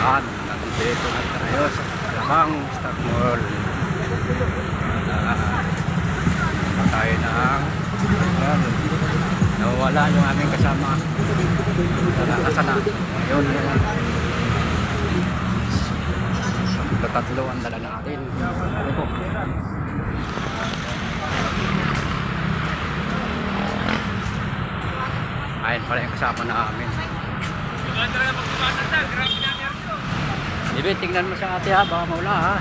Yan, nandito na tayo sa Lamang Star Mall. Tayo ng nawala yung aming kasama. Nasaan na? Ayun. Tatlo ang dala natin. Ano po? Ayun pala yung kasama namin. Ibe, tingnan mo sa ate ha, baka maula ha.